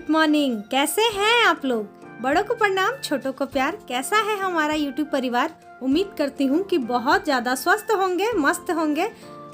Good morning. कैसे हैं आप लोग? बड़ों को प्रणाम, छोटों को प्यार। कैसा है हमारा यूट्यूब परिवार? उम्मीद करती हूँ कि बहुत ज़्यादा स्वस्थ होंगे, मस्त होंगे,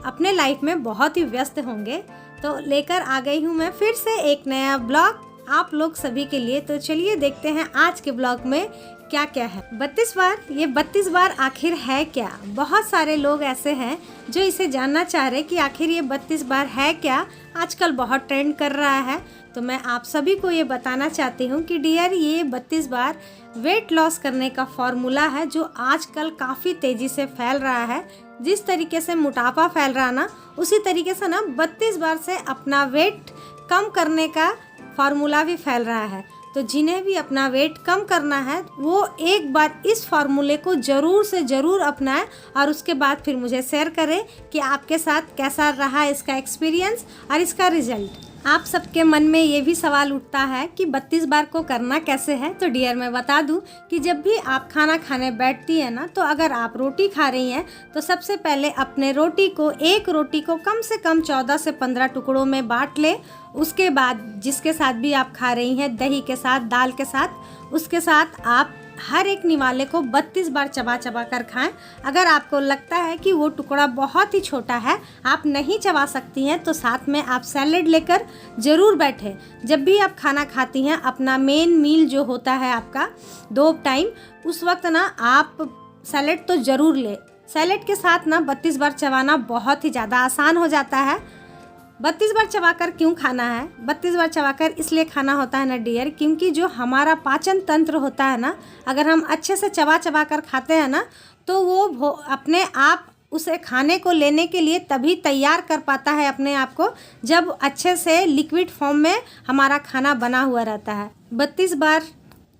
अपने लाइफ में बहुत ही व्यस्त होंगे। तो लेकर आ गई हूँ मैं फिर से एक नया ब्लॉग आप लोग सभी के लिए। तो चलिए देखते हैं आज के ब्लॉग में क्या क्या है। 32 बार, ये 32 बार आखिर है क्या? बहुत सारे लोग ऐसे हैं जो इसे जानना चाह रहे कि आखिर ये 32 बार है क्या। आजकल बहुत ट्रेंड कर रहा है, तो मैं आप सभी को ये बताना चाहती हूँ कि डियर, ये 32 बार वेट लॉस करने का फॉर्मूला है जो आजकल काफ़ी तेज़ी से फैल रहा है। जिस तरीके से मोटापा फैल रहा ना, उसी तरीके से ना 32 बार से अपना वेट कम करने का फार्मूला भी फैल रहा है। तो जिन्हें भी अपना वेट कम करना है वो एक बार इस फार्मूले को ज़रूर से ज़रूर अपनाएं और उसके बाद फिर मुझे शेयर करें कि आपके साथ कैसा रहा इसका एक्सपीरियंस और इसका रिजल्ट। आप सबके मन में ये भी सवाल उठता है कि 32 बार को करना कैसे है। तो डियर, मैं बता दूं कि जब भी आप खाना खाने बैठती हैं ना, तो अगर आप रोटी खा रही हैं तो सबसे पहले अपने एक रोटी को कम से कम 14 से 15 टुकड़ों में बांट लें। उसके बाद जिसके साथ भी आप खा रही हैं, दही के साथ, दाल के साथ, उसके साथ आप हर एक निवाले को 32 बार चबा चबा कर खाएं। अगर आपको लगता है कि वो टुकड़ा बहुत ही छोटा है, आप नहीं चबा सकती हैं, तो साथ में आप सैलेड लेकर ज़रूर बैठें। जब भी आप खाना खाती हैं, अपना मेन मील जो होता है आपका 2 टाइम, उस वक्त ना आप सैलेड तो ज़रूर लें। सैलेड के साथ ना 32 बार चबाना बहुत ही ज़्यादा आसान हो जाता है। 32 बार चबाकर क्यों खाना है? 32 बार चबाकर इसलिए खाना होता है ना डियर, क्योंकि जो हमारा पाचन तंत्र होता है ना, अगर हम अच्छे से चबा चबा कर खाते हैं ना, तो वो अपने आप उसे खाने को लेने के लिए तभी तैयार कर पाता है अपने आप को, जब अच्छे से लिक्विड फॉर्म में हमारा खाना बना हुआ रहता है। 32 बार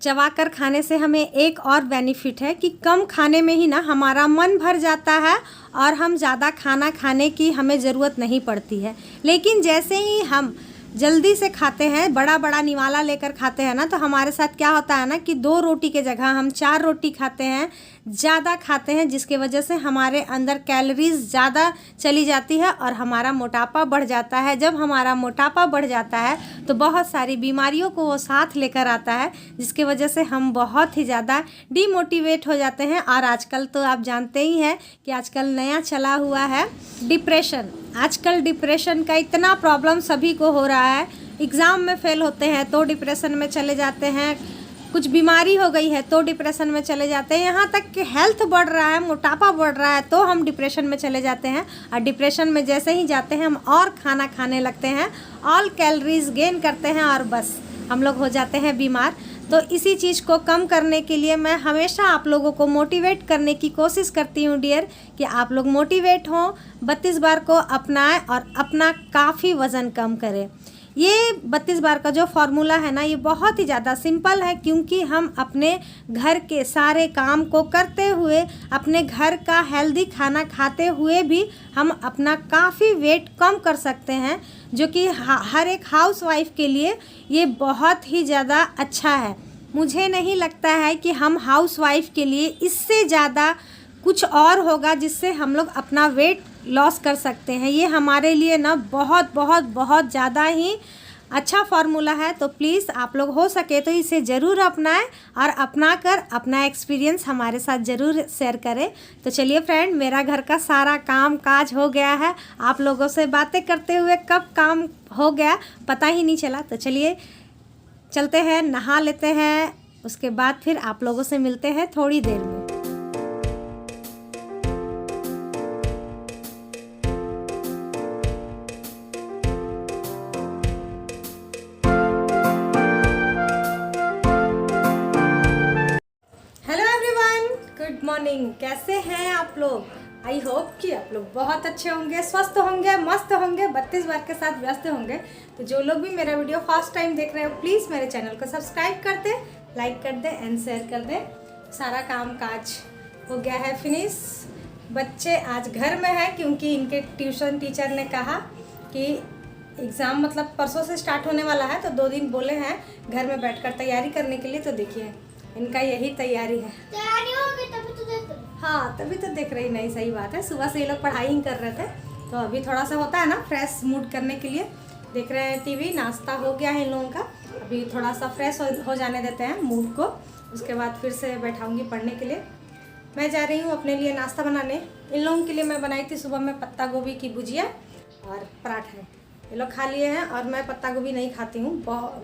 चबाकर खाने से हमें एक और बेनिफिट है कि कम खाने में ही ना हमारा मन भर जाता है और हम ज़्यादा खाना खाने की हमें ज़रूरत नहीं पड़ती है। लेकिन जैसे ही हम जल्दी से खाते हैं, बड़ा बड़ा निवाला लेकर खाते हैं ना, तो हमारे साथ क्या होता है ना कि 2 रोटी के जगह हम 4 रोटी खाते हैं, ज़्यादा खाते हैं, जिसके वजह से हमारे अंदर कैलोरीज ज़्यादा चली जाती है और हमारा मोटापा बढ़ जाता है। जब हमारा मोटापा बढ़ जाता है तो बहुत सारी बीमारियों को वो साथ लेकर आता है, जिसकी वजह से हम बहुत ही ज़्यादा डीमोटिवेट हो जाते हैं। और आजकल तो आप जानते ही हैं कि आजकल नया चला हुआ है डिप्रेशन। आजकल डिप्रेशन का इतना प्रॉब्लम सभी को हो रहा है। एग्ज़ाम में फेल होते हैं तो डिप्रेशन में चले जाते हैं, कुछ बीमारी हो गई है तो डिप्रेशन में चले जाते हैं, यहाँ तक कि हेल्थ बढ़ रहा है, मोटापा बढ़ रहा है तो हम डिप्रेशन में चले जाते हैं। और डिप्रेशन में जैसे ही जाते हैं हम और खाना खाने लगते हैं, ऑल कैलोरीज गेन करते हैं और बस हम लोग हो जाते हैं बीमार। तो इसी चीज़ को कम करने के लिए मैं हमेशा आप लोगों को मोटिवेट करने की कोशिश करती हूँ डियर, कि आप लोग मोटिवेट हों, 32 बार को अपनाएं और अपना काफ़ी वज़न कम करें। ये 32 बार का जो फार्मूला है ना, ये बहुत ही ज़्यादा सिंपल है, क्योंकि हम अपने घर के सारे काम को करते हुए, अपने घर का हेल्दी खाना खाते हुए भी हम अपना काफ़ी वेट कम कर सकते हैं, जो कि हर एक हाउसवाइफ के लिए ये बहुत ही ज़्यादा अच्छा है। मुझे नहीं लगता है कि हम हाउसवाइफ के लिए इससे ज़्यादा कुछ और होगा जिससे हम लोग अपना वेट लॉस कर सकते हैं। ये हमारे लिए ना बहुत बहुत बहुत ज़्यादा ही अच्छा फार्मूला है। तो प्लीज़ आप लोग हो सके तो इसे ज़रूर अपनाएं और अपना कर अपना एक्सपीरियंस हमारे साथ ज़रूर शेयर करें। तो चलिए फ्रेंड, मेरा घर का सारा काम काज हो गया है। आप लोगों से बातें करते हुए कब काम हो गया पता ही नहीं चला। तो चलिए चलते हैं, नहा लेते हैं, उसके बाद फिर आप लोगों से मिलते हैं थोड़ी देर में। Good morning. कैसे हैं आप लोग? आई होप कि आप लोग बहुत अच्छे होंगे, स्वस्थ होंगे, मस्त होंगे, 32 बार के साथ व्यस्त होंगे। तो जो लोग भी मेरा वीडियो फर्स्ट टाइम देख रहे हो, प्लीज़ मेरे चैनल को सब्सक्राइब कर दें, लाइक कर दें एंड शेयर कर दें। सारा काम काज हो गया है फिनिश। बच्चे आज घर में हैं क्योंकि इनके ट्यूशन टीचर ने कहा कि एग्ज़ाम मतलब परसों से स्टार्ट होने वाला है, तो 2 दिन बोले हैं घर में बैठकर तैयारी करने के लिए। तो देखिए इनका यही तैयारी है। तैयारी हो गई तभी तो देख रही। हाँ, तभी तो देख रही। नहीं, सही बात है। सुबह से ये लोग पढ़ाई ही कर रहे थे, तो अभी थोड़ा सा होता है ना फ्रेश मूड करने के लिए देख रहे हैं टीवी। नाश्ता हो गया है इन लोगों का, अभी थोड़ा सा फ्रेश हो जाने देते हैं मूड को, उसके बाद फिर से बैठाऊंगी पढ़ने के लिए। मैं जा रही हूँ अपने लिए नाश्ता बनाने। इन लोगों के लिए मैं बनाई थी सुबह में पत्ता गोभी की भुजिया और पराठे। ये लोग खा लिए हैं और मैं पत्ता गोभी नहीं खाती हूँ,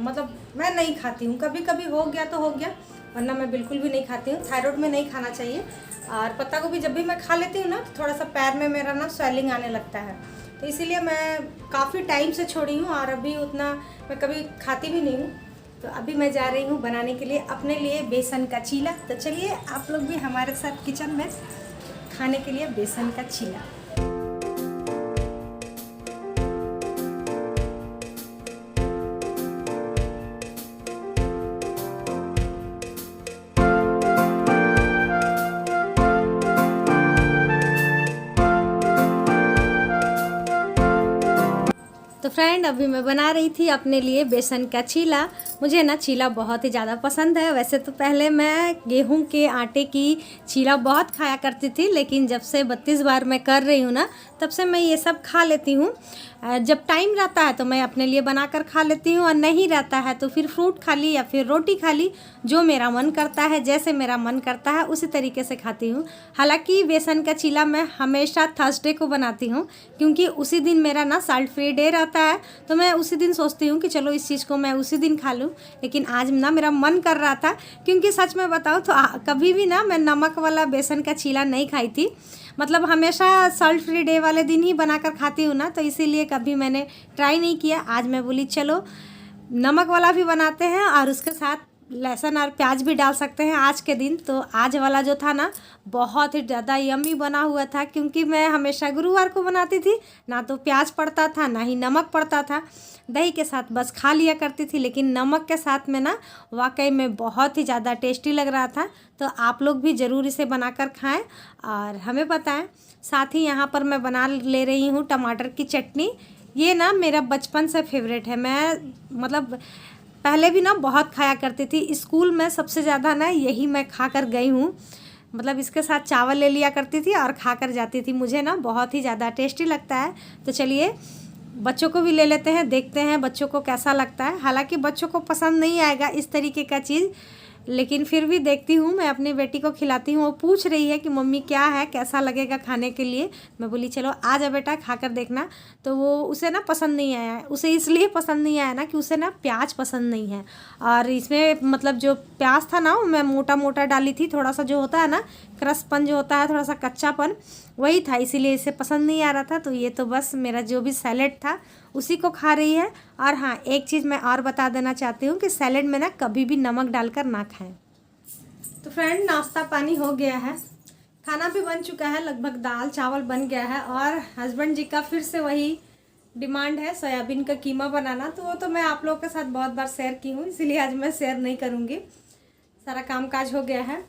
मतलब मैं नहीं खाती हूँ। कभी कभी हो गया तो हो गया, वरना मैं बिल्कुल भी नहीं खाती हूँ। थायराइड में नहीं खाना चाहिए। और पत्ता गोभी जब भी मैं खा लेती हूँ ना तो थोड़ा सा पैर में मेरा ना स्वेलिंग आने लगता है, तो इसीलिए मैं काफ़ी टाइम से छोड़ी हूँ और अभी उतना मैं कभी खाती भी नहीं हूँ। तो अभी मैं जा रही हूँ बनाने के लिए अपने लिए बेसन का चीला। तो चलिए आप लोग भी हमारे साथ किचन में खाने के लिए बेसन का चीला। तो फ्रेंड अभी मैं बना रही थी अपने लिए बेसन का चीला। मुझे ना चीला बहुत ही ज़्यादा पसंद है। वैसे तो पहले मैं गेहूं के आटे की चीला बहुत खाया करती थी, लेकिन जब से 32 बार मैं कर रही हूँ ना तब से मैं ये सब खा लेती हूँ। जब टाइम रहता है तो मैं अपने लिए बनाकर खा लेती हूँ, और नहीं रहता है तो फिर फ्रूट खा ली या फिर रोटी खा ली। जो मेरा मन करता है, जैसे मेरा मन करता है उसी तरीके से खाती हूँ। हालांकि बेसन का चीला मैं हमेशा थर्सडे को बनाती हूँ, क्योंकि उसी दिन मेरा ना साल्ट फ्री डे रहता है। तो मैं उसी दिन सोचती हूँ कि चलो इस चीज़ को मैं उसी दिन खा लूँ। लेकिन आज ना मेरा मन कर रहा था, क्योंकि सच में बताऊँ तो कभी भी ना मैं नमक वाला बेसन का चीला नहीं खाई थी। मतलब हमेशा सॉल्ट फ्री डे वाले दिन ही बनाकर खाती हूँ ना, तो इसीलिए कभी मैंने ट्राई नहीं किया। आज मैं बोली चलो नमक वाला भी बनाते हैं और उसके साथ लहसुन और प्याज भी डाल सकते हैं आज के दिन। तो आज वाला जो था ना बहुत ही ज़्यादा यम्मी बना हुआ था, क्योंकि मैं हमेशा गुरुवार को बनाती थी, ना तो प्याज पड़ता था ना ही नमक पड़ता था। दही के साथ बस खा लिया करती थी, लेकिन नमक के साथ में ना वाकई में बहुत ही ज़्यादा टेस्टी लग रहा था। तो आप लोग भी ज़रूर इसे बनाकर खाएं और हमें बताएं। साथ ही यहाँ पर मैं बना ले रही हूँ टमाटर की चटनी। ये ना मेरा बचपन से फेवरेट है। मैं मतलब पहले भी ना बहुत खाया करती थी। स्कूल में सबसे ज़्यादा ना यही मैं खा कर गई हूँ। मतलब इसके साथ चावल ले लिया करती थी और खा कर जाती थी। मुझे ना बहुत ही ज़्यादा टेस्टी लगता है। तो चलिए बच्चों को भी ले लेते हैं, देखते हैं बच्चों को कैसा लगता है। हालांकि बच्चों को पसंद नहीं आएगा इस तरीके का चीज़, लेकिन फिर भी देखती हूँ। मैं अपनी बेटी को खिलाती हूँ, वो पूछ रही है कि मम्मी क्या है, कैसा लगेगा खाने के लिए। मैं बोली चलो आ जा बेटा खा कर देखना। तो वो उसे ना पसंद नहीं आया है। उसे इसलिए पसंद नहीं आया ना कि उसे ना प्याज पसंद नहीं है। और इसमें मतलब जो प्याज था ना वो मैं मोटा मोटा डाली थी। थोड़ा सा जो होता है ना क्रसपन जो होता है, थोड़ा सा कच्चापन वही था, इसीलिए इसे पसंद नहीं आ रहा था। तो ये तो बस मेरा जो भी सैलेड था उसी को खा रही है। और हाँ, एक चीज़ मैं और बता देना चाहती हूँ कि सैलेड में ना कभी भी नमक डालकर ना खाएं। तो फ्रेंड नाश्ता पानी हो गया है, खाना भी बन चुका है, लगभग दाल चावल बन गया है। और हस्बैंड जी का फिर से वही डिमांड है सोयाबीन का कीमा बनाना। तो वो तो मैं आप लोगों के साथ बहुत बार शेयर की हूँ, इसीलिए आज मैं शेयर नहीं करूँगी। सारा कामकाज हो गया है।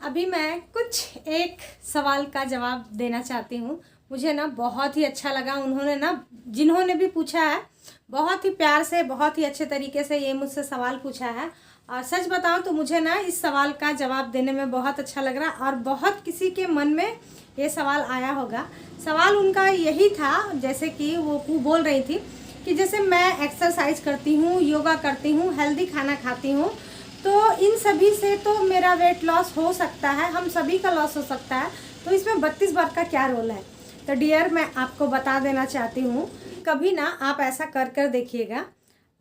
अभी मैं कुछ एक सवाल का जवाब देना चाहती हूँ। मुझे ना बहुत ही अच्छा लगा, उन्होंने ना जिन्होंने भी पूछा है बहुत ही प्यार से, बहुत ही अच्छे तरीके से ये मुझसे सवाल पूछा है। और सच बताऊँ तो मुझे ना इस सवाल का जवाब देने में बहुत अच्छा लग रहा है, और बहुत किसी के मन में ये सवाल आया होगा। सवाल उनका यही था, जैसे कि वो बोल रही थी कि जैसे मैं एक्सरसाइज करती हूँ, योगा करती हूँ, हेल्दी खाना खाती हूँ, तो इन सभी से तो मेरा वेट लॉस हो सकता है, हम सभी का लॉस हो सकता है, तो इसमें 32 बार का क्या रोल है। तो डियर मैं आपको बता देना चाहती हूँ, कभी ना आप ऐसा कर देखिएगा।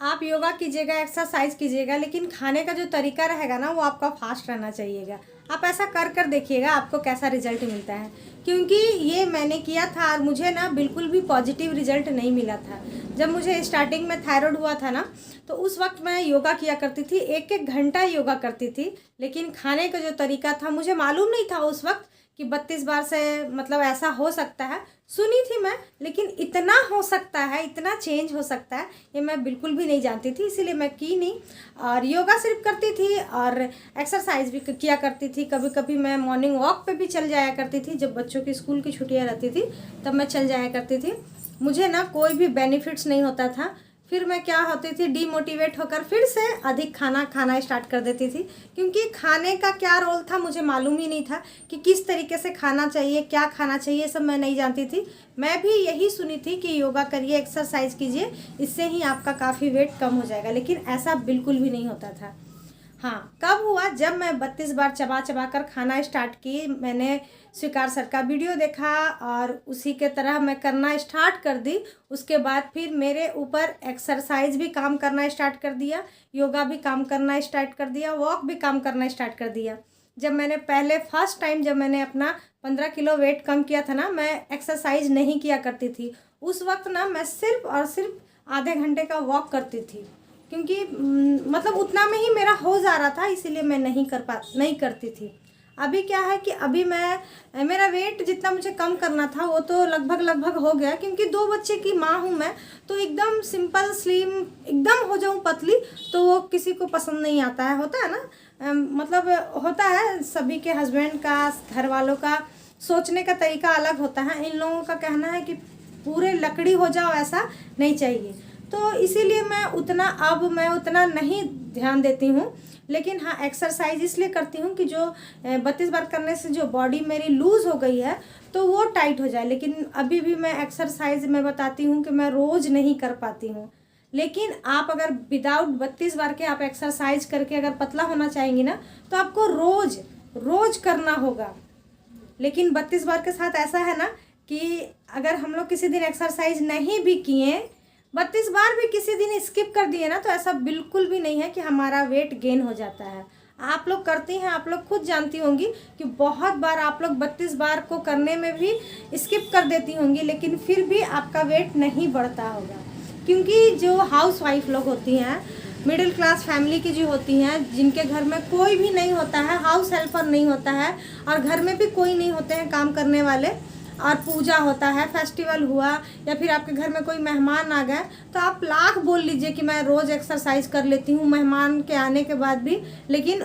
आप योगा कीजिएगा, एक्सरसाइज कीजिएगा, लेकिन खाने का जो तरीका रहेगा ना वो आपका फास्ट रहना चाहिएगा। आप ऐसा कर देखिएगा आपको कैसा रिजल्ट मिलता है, क्योंकि ये मैंने किया था और मुझे ना बिल्कुल भी पॉजिटिव रिजल्ट नहीं मिला था। जब मुझे स्टार्टिंग में थायराइड हुआ था ना, तो उस वक्त मैं योगा किया करती थी, 1-1 घंटा योगा करती थी, लेकिन खाने का जो तरीका था मुझे मालूम नहीं था उस वक्त कि 32 बार से मतलब ऐसा हो सकता है। सुनी थी मैं, लेकिन इतना हो सकता है, इतना चेंज हो सकता है, ये मैं बिल्कुल भी नहीं जानती थी, इसीलिए मैं की नहीं। और योगा सिर्फ करती थी और एक्सरसाइज भी किया करती थी। कभी कभी मैं मॉर्निंग वॉक पे भी चल जाया करती थी। जब बच्चों की स्कूल की छुट्टियां रहती थी तब मैं चल जाया करती थी। मुझे ना कोई भी बेनिफिट्स नहीं होता था, फिर मैं क्या होती थी, डीमोटिवेट होकर फिर से अधिक खाना खाना स्टार्ट कर देती थी, क्योंकि खाने का क्या रोल था मुझे मालूम ही नहीं था कि किस तरीके से खाना चाहिए, क्या खाना चाहिए, ये सब मैं नहीं जानती थी। मैं भी यही सुनी थी कि योगा करिए, एक्सरसाइज कीजिए, इससे ही आपका काफ़ी वेट कम हो जाएगा, लेकिन ऐसा बिल्कुल भी नहीं होता था। हाँ, कब हुआ, जब मैं 32 बार चबा चबा कर खाना स्टार्ट की। मैंने स्वीकार सर का वीडियो देखा और उसी के तरह मैं करना स्टार्ट कर दी। उसके बाद फिर मेरे ऊपर एक्सरसाइज भी काम करना स्टार्ट कर दिया, योगा भी काम करना स्टार्ट कर दिया, वॉक भी काम करना स्टार्ट कर दिया। जब मैंने पहले फर्स्ट टाइम जब मैंने अपना 15 किलो वेट कम किया था ना, मैं एक्सरसाइज नहीं किया करती थी। उस वक्त ना मैं सिर्फ और सिर्फ आधे घंटे का वॉक करती थी, क्योंकि मतलब उतना में ही मेरा हो जा रहा था, इसीलिए मैं नहीं करती थी। अभी क्या है कि अभी मेरा वेट जितना मुझे कम करना था वो तो लगभग हो गया, क्योंकि 2 बच्चे की माँ हूँ मैं, तो एकदम सिंपल स्लिम एकदम हो जाऊँ पतली तो वो किसी को पसंद नहीं आता है। होता है ना, मतलब होता है सभी के हस्बैंड का, घर वालों का सोचने का तरीका अलग होता है। इन लोगों का कहना है कि पूरे लकड़ी हो जाओ, ऐसा नहीं चाहिए। तो इसीलिए मैं उतना नहीं ध्यान देती हूँ। लेकिन हाँ, एक्सरसाइज इसलिए करती हूँ कि जो 32 बार करने से जो बॉडी मेरी लूज़ हो गई है तो वो टाइट हो जाए। लेकिन अभी भी मैं एक्सरसाइज में बताती हूँ कि मैं रोज़ नहीं कर पाती हूँ। लेकिन आप अगर विदाउट 32 बार के आप एक्सरसाइज करके अगर पतला होना चाहेंगी ना, तो आपको रोज़ करना होगा। लेकिन 32 बार के साथ ऐसा है ना कि अगर हम लोग किसी दिन एक्सरसाइज नहीं भी किए, 32 बार भी किसी दिन स्किप कर दिए ना, तो ऐसा बिल्कुल भी नहीं है कि हमारा वेट गेन हो जाता है। आप लोग करती हैं, आप लोग खुद जानती होंगी कि बहुत बार आप लोग 32 बार को करने में भी स्किप कर देती होंगी, लेकिन फिर भी आपका वेट नहीं बढ़ता होगा। क्योंकि जो हाउस वाइफ लोग होती हैं, मिडिल क्लास फैमिली की जो होती हैं, जिनके घर में कोई भी नहीं होता है, हाउस हेल्पर नहीं होता है, और घर में भी कोई नहीं होते हैं काम करने वाले, और पूजा होता है, फेस्टिवल हुआ, या फिर आपके घर में कोई मेहमान आ गए, तो आप लाख बोल लीजिए कि मैं रोज़ एक्सरसाइज कर लेती हूँ मेहमान के आने के बाद भी, लेकिन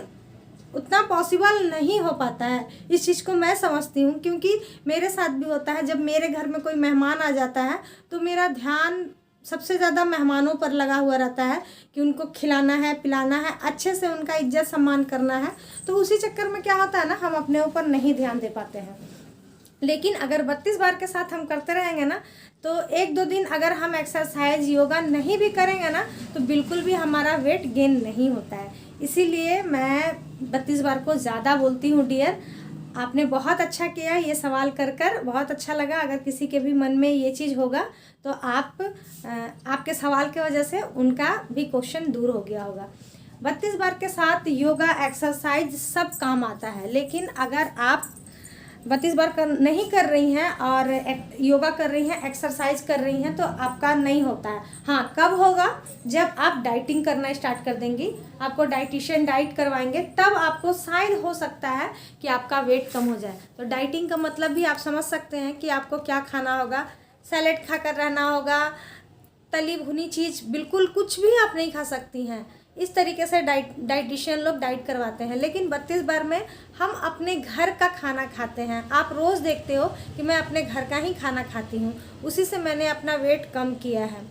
उतना पॉसिबल नहीं हो पाता है। इस चीज़ को मैं समझती हूँ, क्योंकि मेरे साथ भी होता है। जब मेरे घर में कोई मेहमान आ जाता है तो मेरा ध्यान सबसे ज़्यादा मेहमानों पर लगा हुआ रहता है कि उनको खिलाना है, पिलाना है, अच्छे से उनका इज्जत सम्मान करना है। तो उसी चक्कर में क्या होता है ना, हम अपने ऊपर नहीं ध्यान दे पाते हैं। लेकिन अगर 32 बार के साथ हम करते रहेंगे ना, तो 1-2 दिन अगर हम एक्सरसाइज योगा नहीं भी करेंगे ना, तो बिल्कुल भी हमारा वेट गेन नहीं होता है। इसीलिए मैं 32 बार को ज़्यादा बोलती हूँ डियर। आपने बहुत अच्छा किया ये सवाल कर बहुत अच्छा लगा। अगर किसी के भी मन में ये चीज़ होगा तो आपके सवाल की वजह से उनका भी क्वेश्चन दूर हो गया होगा। 32 बार के साथ योगा एक्सरसाइज सब काम आता है, लेकिन अगर आप 32 बार नहीं कर रही हैं और योगा कर रही हैं, एक्सरसाइज कर रही हैं, तो आपका नहीं होता है। हाँ, कब होगा? जब आप डाइटिंग करना स्टार्ट कर देंगी, आपको डाइटिशियन डाइट करवाएंगे, तब आपको शायद हो सकता है कि आपका वेट कम हो जाए। तो डाइटिंग का मतलब भी आप समझ सकते हैं कि आपको क्या खाना होगा। सैलेड खाकर रहना होगा, तली भुनी चीज़ बिल्कुल कुछ भी आप नहीं खा सकती हैं। इस तरीके से डाइटिशियन लोग डाइट करवाते हैं। लेकिन 32 बार में हम अपने घर का खाना खाते हैं। आप रोज़ देखते हो कि मैं अपने घर का ही खाना खाती हूँ, उसी से मैंने अपना वेट कम किया है।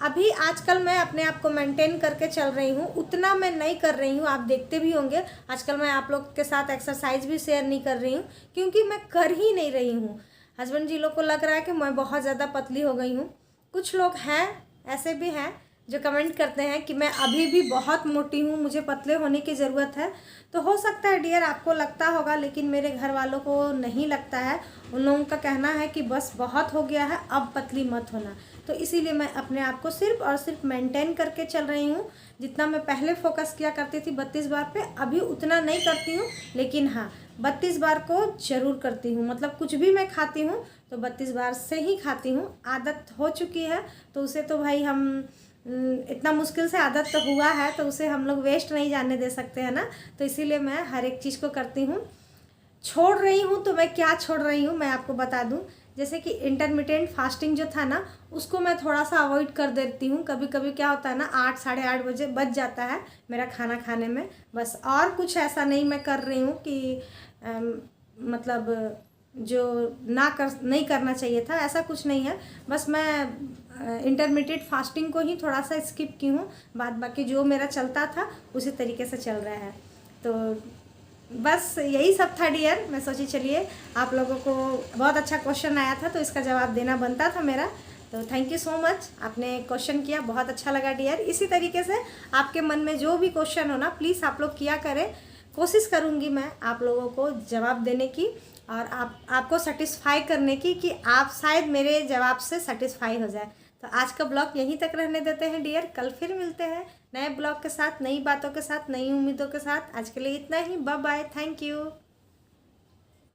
अभी आजकल मैं अपने आप को मेंटेन करके चल रही हूँ, उतना मैं नहीं कर रही हूँ। आप देखते भी होंगे आजकल मैं आप लोग के साथ एक्सरसाइज भी शेयर नहीं कर रही हूँ, क्योंकि मैं कर ही नहीं रही हूँ। हस्बैंड जी लोग को लग रहा है कि मैं बहुत ज़्यादा पतली हो गई हूँ। कुछ लोग हैं, ऐसे भी हैं जो कमेंट करते हैं कि मैं अभी भी बहुत मोटी हूँ, मुझे पतले होने की ज़रूरत है। तो हो सकता है डियर आपको लगता होगा, लेकिन मेरे घर वालों को नहीं लगता है। उन लोगों का कहना है कि बस बहुत हो गया है, अब पतली मत होना। तो इसीलिए मैं अपने आप को सिर्फ और सिर्फ मेंटेन करके चल रही हूँ। जितना मैं पहले फोकस किया करती थी 32 बार पे, अभी उतना नहीं करती हूँ। लेकिन हाँ, 32 बार को ज़रूर करती हूँ। मतलब कुछ भी मैं खाती हूँ तो 32 बार से ही खाती हूँ। आदत हो चुकी है तो उसे तो भाई हम इतना मुश्किल से आदत तो हुआ है, तो उसे हम लोग वेस्ट नहीं जाने दे सकते हैं ना। तो इसीलिए मैं हर एक चीज़ को करती हूँ। छोड़ रही हूँ तो मैं क्या छोड़ रही हूँ मैं आपको बता दूँ। जैसे कि इंटरमिटेंट फास्टिंग जो था ना, उसको मैं थोड़ा सा अवॉइड कर देती हूँ। कभी कभी क्या होता है ना, 8 साढ़े 8 बजे बच जाता है मेरा खाना खाने में, बस। और कुछ ऐसा नहीं मैं कर रही हूँ कि मतलब जो नहीं करना चाहिए था, ऐसा कुछ नहीं है। बस मैं इंटरमीडिएट फास्टिंग को ही थोड़ा सा स्किप की हूँ, बाद बाकी जो मेरा चलता था उसी तरीके से चल रहा है। तो बस यही सब था डियर। मैं सोची चलिए आप लोगों को बहुत अच्छा क्वेश्चन आया था तो इसका जवाब देना बनता था मेरा। तो थैंक यू सो मच, आपने क्वेश्चन किया, बहुत अच्छा लगा डियर। इसी तरीके से आपके मन में जो भी क्वेश्चन हो ना प्लीज़ आप लोग किया करें, कोशिश करूँगी मैं आप लोगों को जवाब देने की और आपको सेटिस्फाई करने की कि आप शायद मेरे जवाब से सेटिस्फाई हो जाए। तो आज का ब्लॉग यहीं तक रहने देते हैं डियर, कल फिर मिलते हैं नए ब्लॉग के साथ, नई बातों के साथ, नई उम्मीदों के साथ। आज के लिए इतना ही, बाय बाय, थैंक यू।